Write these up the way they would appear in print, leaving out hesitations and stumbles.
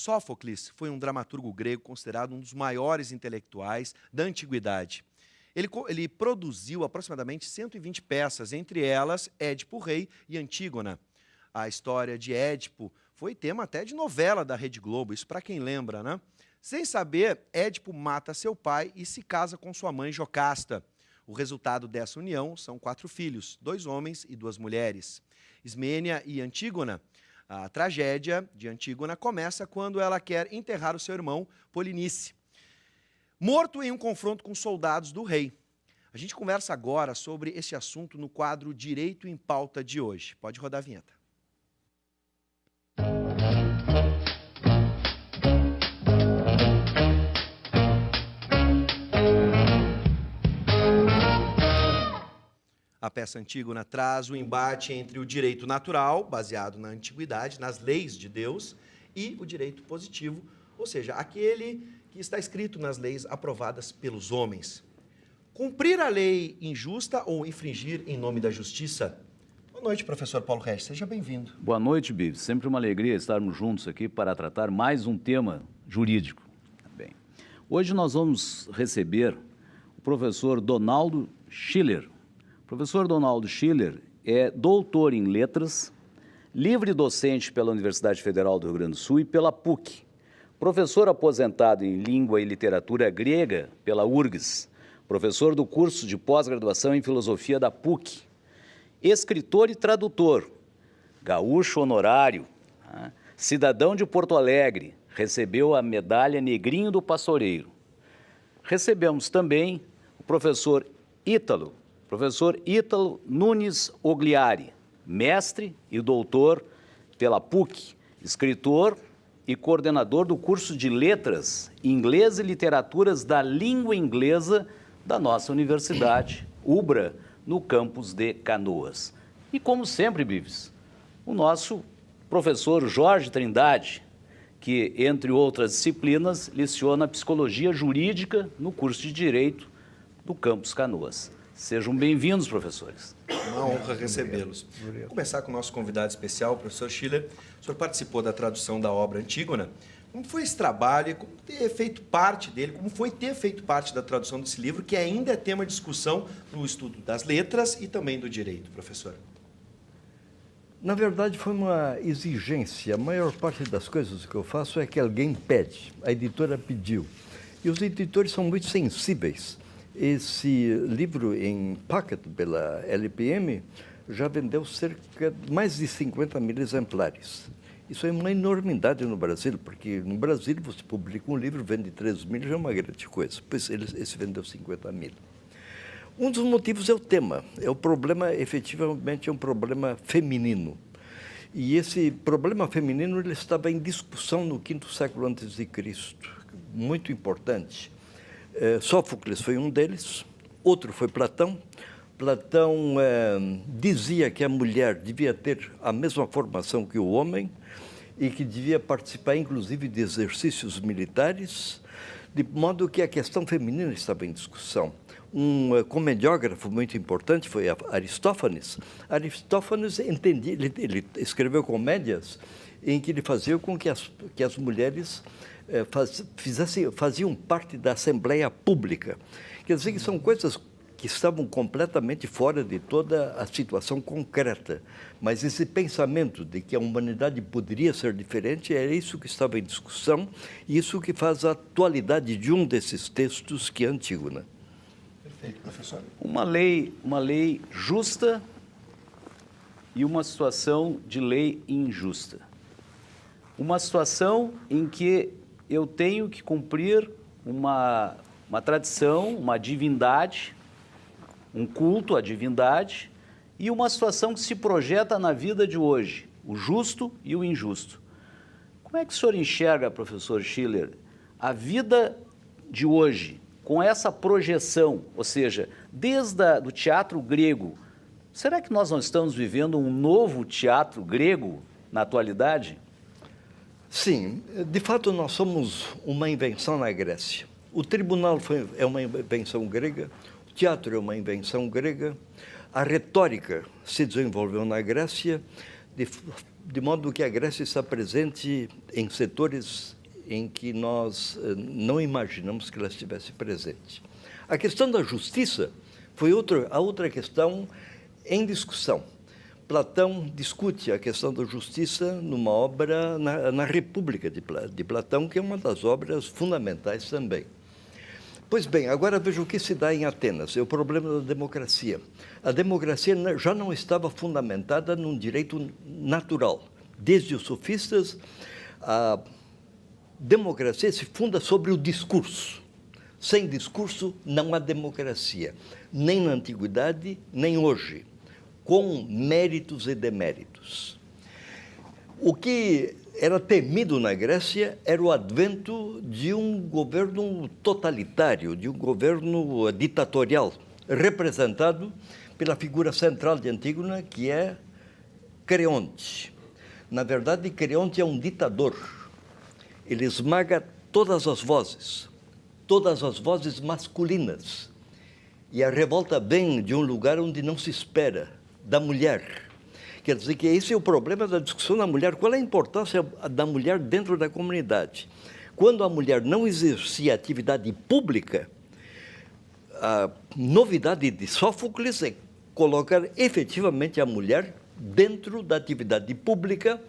Sófocles foi um dramaturgo grego considerado um dos maiores intelectuais da antiguidade. Ele produziu aproximadamente 120 peças, entre elas Édipo Rei e Antígona. A história de Édipo foi tema até de novela da Rede Globo, isso para quem lembra, né? Sem saber, Édipo mata seu pai e se casa com sua mãe Jocasta. O resultado dessa união são 4 filhos, 2 homens e 2 mulheres. Ismênia e Antígona. A tragédia de Antígona começa quando ela quer enterrar o seu irmão Polinice, morto em um confronto com soldados do rei. A gente conversa agora sobre esse assunto no quadro Direito em Pauta de hoje. Pode rodar a vinheta. A peça Antígona traz o embate entre o direito natural, baseado na antiguidade, nas leis de Deus, e o direito positivo, ou seja, aquele que está escrito nas leis aprovadas pelos homens. Cumprir a lei injusta ou infringir em nome da justiça? Boa noite, professor Paulo Reis, seja bem-vindo. Boa noite, Bibi. Sempre uma alegria estarmos juntos aqui para tratar mais um tema jurídico. Bem, hoje nós vamos receber o professor Donaldo Schiller. O professor Donaldo Schiller é doutor em letras, livre docente pela Universidade Federal do Rio Grande do Sul e pela PUC, professor aposentado em língua e literatura grega pela URGS, professor do curso de pós-graduação em filosofia da PUC, escritor e tradutor, gaúcho honorário, cidadão de Porto Alegre, recebeu a medalha Negrinho do Pastoreiro. Recebemos também o professor Ítalo Nunes Ogliari, mestre e doutor pela PUC, escritor e coordenador do curso de Letras, Inglês e Literaturas da Língua Inglesa da nossa universidade, UBRA, no campus de Canoas. E como sempre, Bives, o nosso professor Jorge Trindade, que, entre outras disciplinas, leciona Psicologia Jurídica no curso de Direito do campus Canoas. Sejam bem-vindos, professores. Uma honra recebê-los. Vamos começar com o nosso convidado especial, o professor Schiller. O senhor participou da tradução da obra Antígona. Como foi esse trabalho e como ter feito parte dele, como foi ter feito parte da tradução desse livro, que ainda é tema de discussão no estudo das letras e também do direito, professor? Na verdade, foi uma exigência. A maior parte das coisas que eu faço é que alguém pede. A editora pediu. E os editores são muito sensíveis. Esse livro em packet pela LPM já vendeu cerca de mais de 50 mil exemplares. Isso é uma enormidade no Brasil, porque no Brasil você publica um livro, vende 3 mil, já é uma grande coisa. Pois esse vendeu 50 mil. Um dos motivos é o tema. É o problema, efetivamente, é um problema feminino. E esse problema feminino ele estava em discussão no quinto século antes de Cristo, muito importante. Sófocles foi um deles, outro foi Platão. Platão dizia que a mulher devia ter a mesma formação que o homem e que devia participar, inclusive, de exercícios militares, de modo que a questão feminina estava em discussão. Um comediógrafo muito importante foi Aristófanes. Aristófanes entendia, ele escreveu comédias em que ele fazia com que as mulheres faziam parte da Assembleia Pública. Quer dizer que são coisas que estavam completamente fora de toda a situação concreta. Mas esse pensamento de que a humanidade poderia ser diferente, era isso que estava em discussão, e isso que faz a atualidade de um desses textos, que é Antígona. Perfeito, professor. Uma lei justa e uma situação de lei injusta. Uma situação em que eu tenho que cumprir uma tradição, uma divindade, um culto à divindade, e uma situação que se projeta na vida de hoje, o justo e o injusto. Como é que o senhor enxerga, professor Schiller, a vida de hoje, com essa projeção, ou seja, desde o teatro grego, será que nós não estamos vivendo um novo teatro grego na atualidade? Sim, de fato nós somos uma invenção na Grécia. O tribunal é uma invenção grega, o teatro é uma invenção grega, a retórica se desenvolveu na Grécia, de modo que a Grécia está presente em setores em que nós não imaginamos que ela estivesse presente. A questão da justiça foi a outra questão em discussão. Platão discute a questão da justiça numa obra na República de Platão, que é uma das obras fundamentais também. Pois bem, agora veja o que se dá em Atenas, é o problema da democracia. A democracia já não estava fundamentada num direito natural. Desde os sofistas, a democracia se funda sobre o discurso. Sem discurso, não há democracia, nem na antiguidade, nem hoje, com méritos e deméritos. O que era temido na Grécia era o advento de um governo totalitário, de um governo ditatorial, representado pela figura central de Antígona, que é Creonte. Na verdade, Creonte é um ditador. Ele esmaga todas as vozes masculinas. E a revolta vem de um lugar onde não se espera, da mulher. Quer dizer que esse é o problema da discussão da mulher. Qual é a importância da mulher dentro da comunidade? Quando a mulher não exercia atividade pública, a novidade de Sófocles é colocar efetivamente a mulher dentro da atividade pública,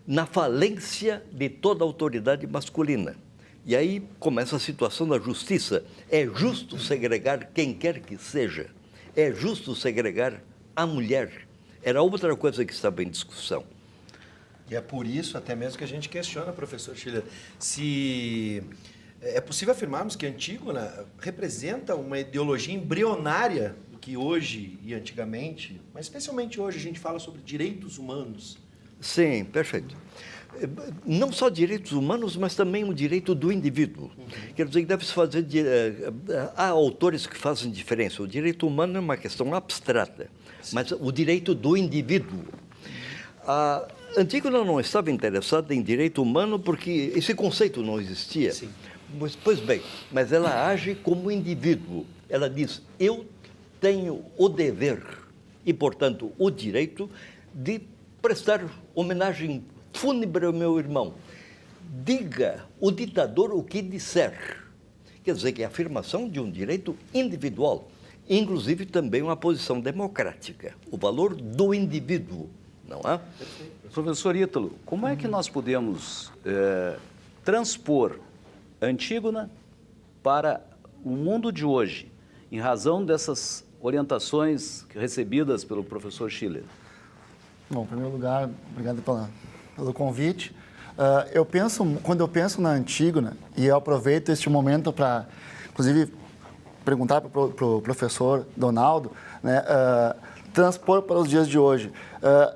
na falência de toda a autoridade masculina. E aí começa a situação da justiça. É justo segregar quem quer que seja. É justo segregar a mulher. Era outra coisa que estava em discussão. E é por isso até mesmo que a gente questiona, professor Schiller, se é possível afirmarmos que Antígona representa uma ideologia embrionária do que hoje e antigamente, mas especialmente hoje, a gente fala sobre direitos humanos. Sim, perfeito. Não só direitos humanos, mas também o direito do indivíduo. Quer dizer que deve-se fazer... Há autores que fazem diferença. O direito humano é uma questão abstrata, mas o direito do indivíduo. A Antígona não estava interessada em direito humano porque esse conceito não existia. Sim. Pois bem, mas ela age como indivíduo. Ela diz, eu tenho o dever e, portanto, o direito de prestar homenagem fúnebre ao meu irmão. Diga o ditador o que disser. Quer dizer que é a afirmação de um direito individual, inclusive também uma posição democrática, o valor do indivíduo, não é? Professor Ítalo, como é que nós podemos transpor Antígona para o mundo de hoje, em razão dessas orientações recebidas pelo professor Schiller? Bom, em primeiro lugar, obrigado pelo convite. Quando eu penso na Antígona, e eu aproveito este momento para, inclusive, perguntar para o professor Donaldo, né, transpor para os dias de hoje.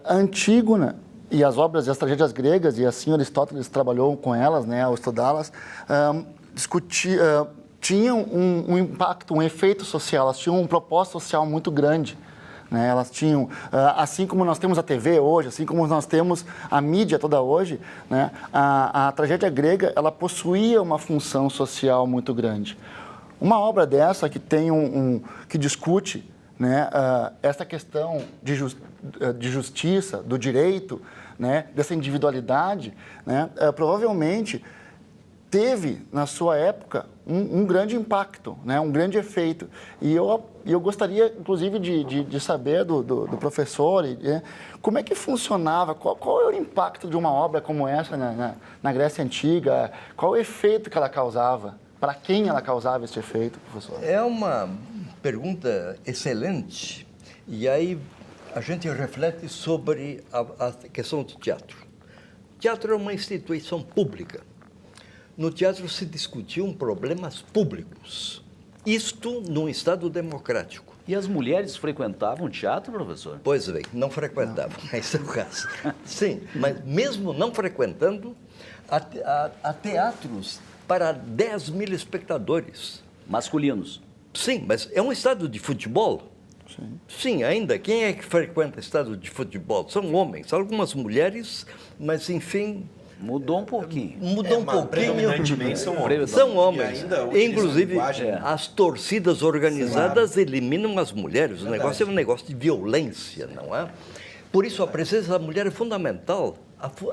A Antígona e as obras e as tragédias gregas, e assim Aristóteles trabalhou com elas, né, ao estudá-las, tinham um impacto, um efeito social, elas tinham um propósito social muito grande. Né? Elas tinham, assim como nós temos a TV hoje, assim como nós temos a mídia toda hoje, né? A tragédia grega, ela possuía uma função social muito grande. Uma obra dessa que tem que discute, né, essa questão de justiça, do direito, né, dessa individualidade, né, provavelmente teve, na sua época, um grande impacto, né, um grande efeito. E eu gostaria, inclusive, de saber do professor como é que funcionava, qual é o impacto de uma obra como essa na Grécia Antiga, qual o efeito que ela causava, para quem ela causava esse efeito, professor? É uma pergunta excelente, e aí a gente reflete sobre a questão do teatro. O teatro é uma instituição pública. No teatro se discutiam problemas públicos, isto num Estado democrático. E as mulheres frequentavam teatro, professor? Pois bem, não frequentavam, esse é o caso. Sim, mas mesmo não frequentando, há teatros para 10 mil espectadores. Masculinos? Sim, mas é um estádio de futebol? Sim. Sim, ainda. Quem é que frequenta estádio de futebol? São homens, algumas mulheres, mas enfim... Mudou um pouquinho. Mudou um pouquinho. Predominantemente são homens. São homens. Inclusive, as torcidas organizadas eliminam as mulheres. O negócio é um negócio de violência, não é? Por isso, a presença da mulher é fundamental.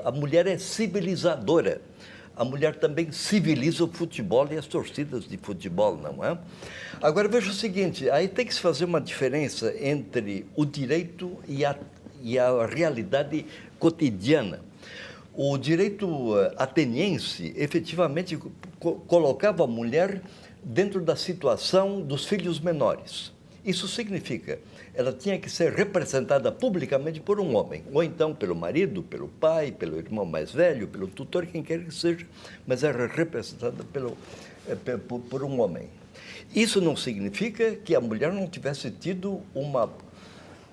A mulher é civilizadora. a mulher também civiliza o futebol e as torcidas de futebol, não é? Agora, veja o seguinte, aí tem que se fazer uma diferença entre o direito e a realidade cotidiana. O direito ateniense, efetivamente, colocava a mulher dentro da situação dos filhos menores. Isso significa, ela tinha que ser representada publicamente por um homem, ou então pelo marido, pelo pai, pelo irmão mais velho, pelo tutor, quem quer que seja, mas era representada por um homem. Isso não significa que a mulher não tivesse tido uma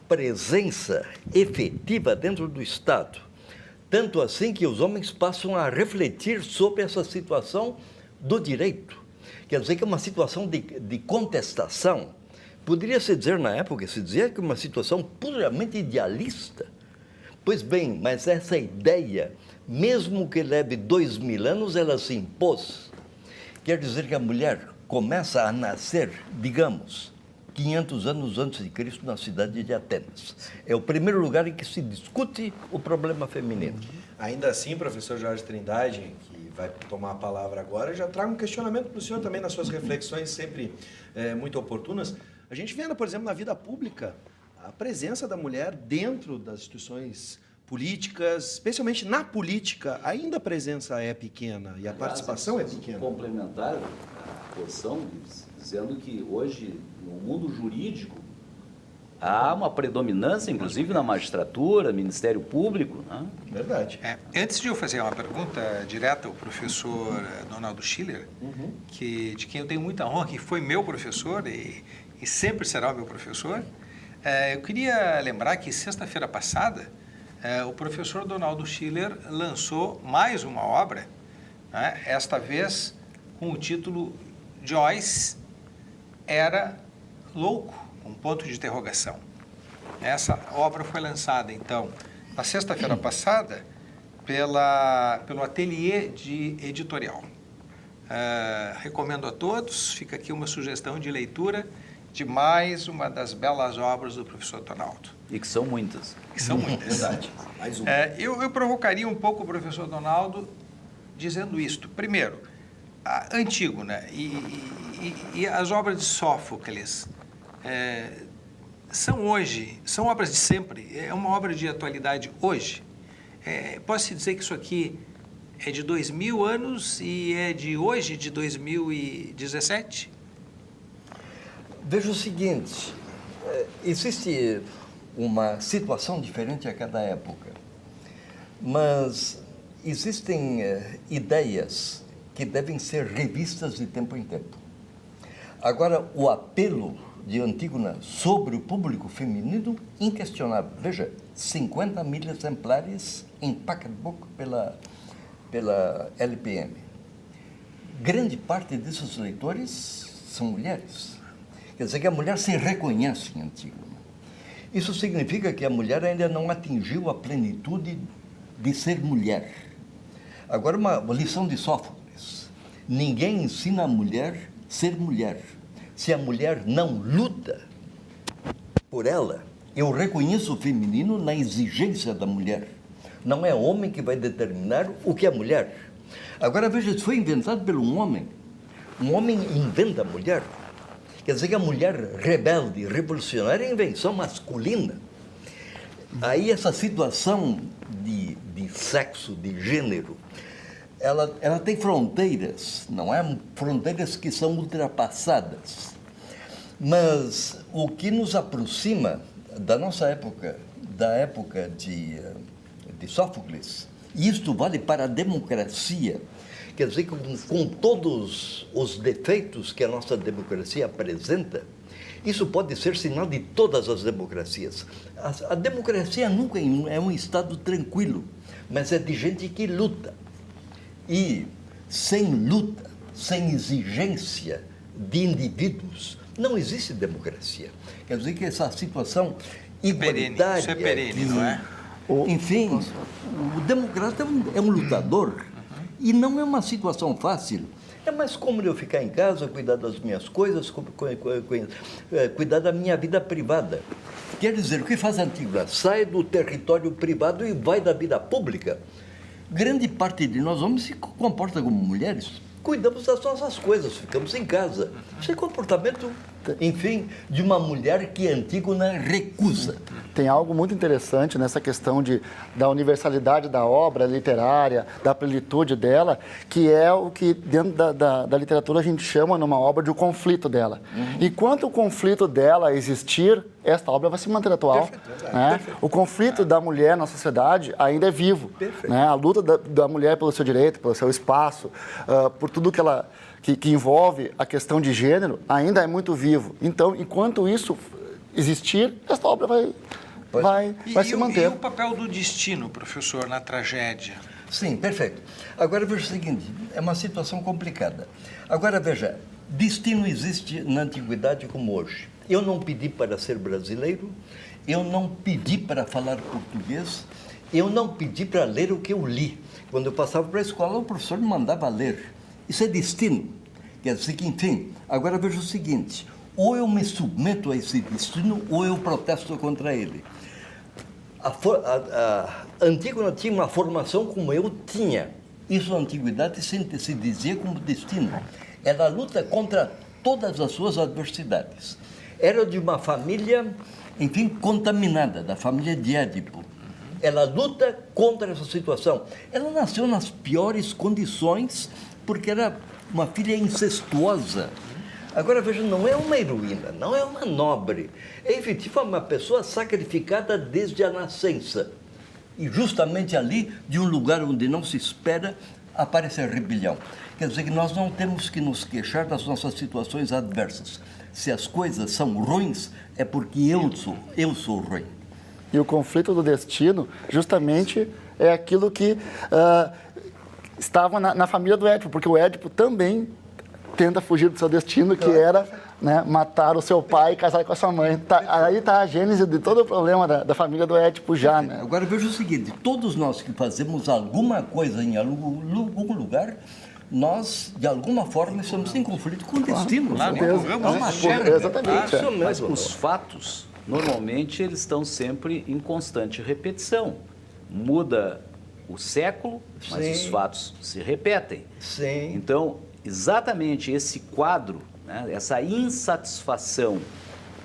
presença efetiva dentro do Estado. Tanto assim que os homens passam a refletir sobre essa situação do direito. Quer dizer que é uma situação de contestação. Poderia-se dizer na época, se dizia que é uma situação puramente idealista. Pois bem, mas essa ideia, mesmo que leve 2000 anos, ela se impôs. Quer dizer que a mulher começa a nascer, digamos, 500 anos antes de Cristo, na cidade de Atenas. É o primeiro lugar em que se discute o problema feminino. Ainda assim, professor Jorge Trindade, que vai tomar a palavra agora, já trago um questionamento para o senhor também nas suas reflexões sempre muito oportunas. A gente vê, por exemplo, na vida pública, a presença da mulher dentro das instituições políticas, especialmente na política, ainda a presença é pequena e a participação é pequena. Complementar a posição, dizendo que hoje, no mundo jurídico, há uma predominância, inclusive na magistratura, Ministério Público. Né? Verdade. Antes de eu fazer uma pergunta direta ao professor Donaldo Schiller, de quem eu tenho muita honra, que foi meu professor e sempre será o meu professor, eu queria lembrar que sexta-feira passada, o professor Donaldo Schiller lançou mais uma obra, né, esta vez com o título Joyce era louco, um ponto de interrogação. Essa obra foi lançada, então, na sexta-feira passada, pelo Ateliê de Editorial. Recomendo a todos, fica aqui uma sugestão de leitura de mais uma das belas obras do professor Donaldo. E que são muitas. Que são muitas. Verdade. Mais uma. Eu provocaria um pouco o professor Donaldo dizendo isto. Primeiro, Antígona e as obras de Sófocles são hoje, são obras de sempre, é uma obra de atualidade hoje. Posso dizer que isso aqui é de 2000 anos e é de hoje, de 2017? Veja o seguinte, existe uma situação diferente a cada época, mas existem ideias que devem ser revistas de tempo em tempo. Agora, o apelo de Antígona sobre o público feminino, inquestionável. Veja, 50 mil exemplares em pocketbook pela LPM. Grande parte desses leitores são mulheres. Quer dizer que a mulher se reconhece em Antígona. Isso significa que a mulher ainda não atingiu a plenitude de ser mulher. Agora, uma lição de Sófocles. Ninguém ensina a mulher a ser mulher. Se a mulher não luta por ela, eu reconheço o feminino na exigência da mulher. Não é o homem que vai determinar o que é mulher. Agora, veja, isso foi inventado por um homem. Um homem inventa a mulher. Quer dizer que a mulher rebelde, revolucionária é invenção masculina. Aí essa situação de sexo, de gênero, ela tem fronteiras, não é? Fronteiras que são ultrapassadas. Mas o que nos aproxima da nossa época, da época de Sófocles, e isto vale para a democracia, quer dizer que com todos os defeitos que a nossa democracia apresenta, isso pode ser sinal de todas as democracias. A democracia nunca é um estado tranquilo, mas é de gente que luta. E sem luta, sem exigência de indivíduos, não existe democracia. Quer dizer que essa situação igualitária... Isso é perene, não é? Enfim, o democrata é um lutador. E não é uma situação fácil. É mais cômodo eu ficar em casa, cuidar das minhas coisas, cuidar da minha vida privada. Quer dizer, o que faz a Antígona? Sai do território privado e vai da vida pública. grande parte de nós homens se comporta como mulheres. Cuidamos das nossas coisas, ficamos em casa. Isso é comportamento, enfim, de uma mulher que Antígona recusa. Tem algo muito interessante nessa questão da universalidade da obra literária, da plenitude dela, que é o que dentro da literatura a gente chama numa obra de o conflito dela. Enquanto o conflito dela existir, esta obra vai se manter atual. Né? O conflito da mulher na sociedade ainda é vivo. Né? A luta da mulher pelo seu direito, pelo seu espaço, por tudo que ela que envolve a questão de gênero, ainda é muito vivo. Então, enquanto isso existir, esta obra vai se manter. E o papel do destino, professor, na tragédia? Sim, perfeito. Agora veja o seguinte, é uma situação complicada. Agora veja, destino existe na antiguidade como hoje. Eu não pedi para ser brasileiro, eu não pedi para falar português, eu não pedi para ler o que eu li. Quando eu passava para a escola, o professor me mandava ler. Isso é destino. Quer dizer que, enfim, agora veja o seguinte, ou eu me submeto a esse destino, ou eu protesto contra ele. A Antígona tinha uma formação como eu tinha. Isso na antiguidade se dizia como destino. Ela luta contra todas as suas adversidades. Era de uma família, enfim, contaminada, da família de Édipo. Ela luta contra essa situação. Ela nasceu nas piores condições, porque era uma filha incestuosa. Agora, veja, não é uma heroína, não é uma nobre. É efetivamente uma pessoa sacrificada desde a nascença. E justamente ali, de um lugar onde não se espera, aparece a rebelião. Quer dizer que nós não temos que nos queixar das nossas situações adversas. Se as coisas são ruins, é porque eu sou ruim. E o conflito do destino, justamente, é aquilo que estava na família do Édipo, porque o Édipo também tenta fugir do seu destino, que era, né, matar o seu pai e casar com a sua mãe. Aí está a gênese de todo o problema da família do Édipo já. Né? Agora veja o seguinte, todos nós que fazemos alguma coisa em algum lugar, nós, de alguma forma, estamos em conflito com o destino. Exatamente. Mas os fatos, normalmente, eles estão sempre em constante repetição. Muda o século, mas Sim. os fatos se repetem. Sim. Então, exatamente esse quadro, né, essa insatisfação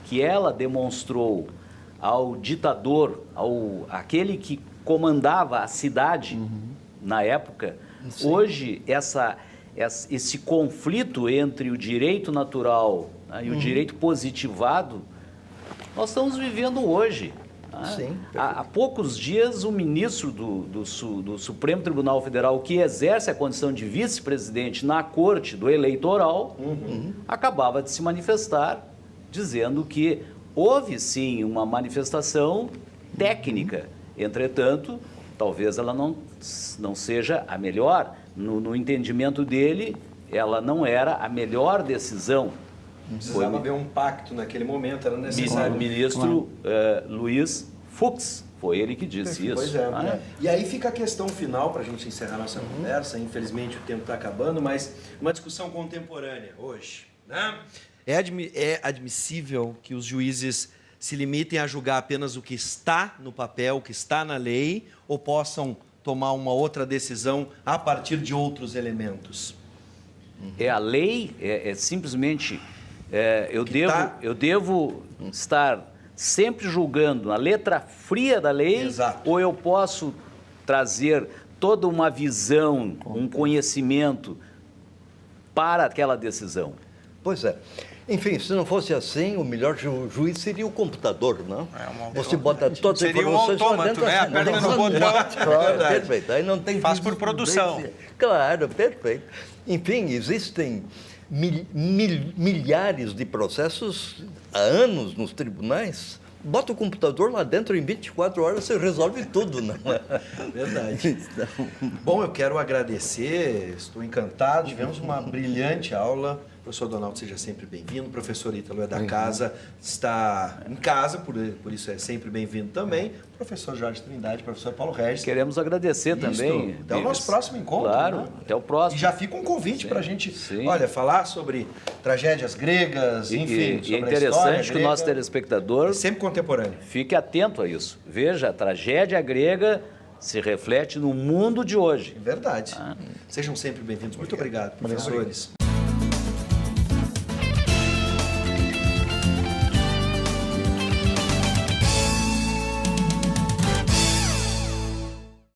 que ela demonstrou ao ditador, aquele que comandava a cidade na época, Sim. hoje esse conflito entre o direito natural, né, e o direito positivado, nós estamos vivendo hoje. Sim, há poucos dias, o ministro do Supremo Tribunal Federal, que exerce a condição de vice-presidente na corte do eleitoral, acabava de se manifestar, dizendo que houve sim uma manifestação técnica. Entretanto, talvez ela não seja a melhor. No entendimento dele, ela não era a melhor decisão. Precisava haver um pacto naquele momento, era necessário. O ministro Luiz Fux, foi ele que disse isso. Pois é. E aí fica a questão final, para a gente encerrar nossa conversa. Infelizmente o tempo está acabando, mas uma discussão contemporânea hoje. Né? É admissível que os juízes se limitem a julgar apenas o que está no papel, o que está na lei, ou possam tomar uma outra decisão a partir de outros elementos? A lei é simplesmente... eu devo estar sempre julgando a letra fria da lei. Exato. Ou eu posso trazer toda uma visão, um conhecimento para aquela decisão? Pois é. Enfim, se não fosse assim, o melhor juiz seria o computador, não? Você bota todas as informações lá dentro. Seria um autômato, né? Aperta no botão. Claro, perfeito. Aí não tem... Faz por produção. Claro, perfeito. Enfim, existem milhares de processos há anos nos tribunais. Bota o computador lá dentro, em 24 horas você resolve tudo, não é? Verdade. Bom, eu quero agradecer, estou encantado, tivemos uma brilhante aula. Professor Donaldo, seja sempre bem-vindo. Professor Ítalo é da casa, está em casa, por isso é sempre bem-vindo também. Professor Jorge Trindade, professor Paulo Regis. Queremos agradecer também. Até o nosso próximo encontro. Claro, né? até o próximo. E já fica um convite para a gente, sim. olha, falar sobre tragédias gregas, enfim, sobre é a interessante história que grega. o nosso telespectador É sempre contemporâneo. fique atento a isso. Veja, a tragédia grega se reflete no mundo de hoje. Verdade. Sejam sempre bem-vindos. Muito obrigado, professores.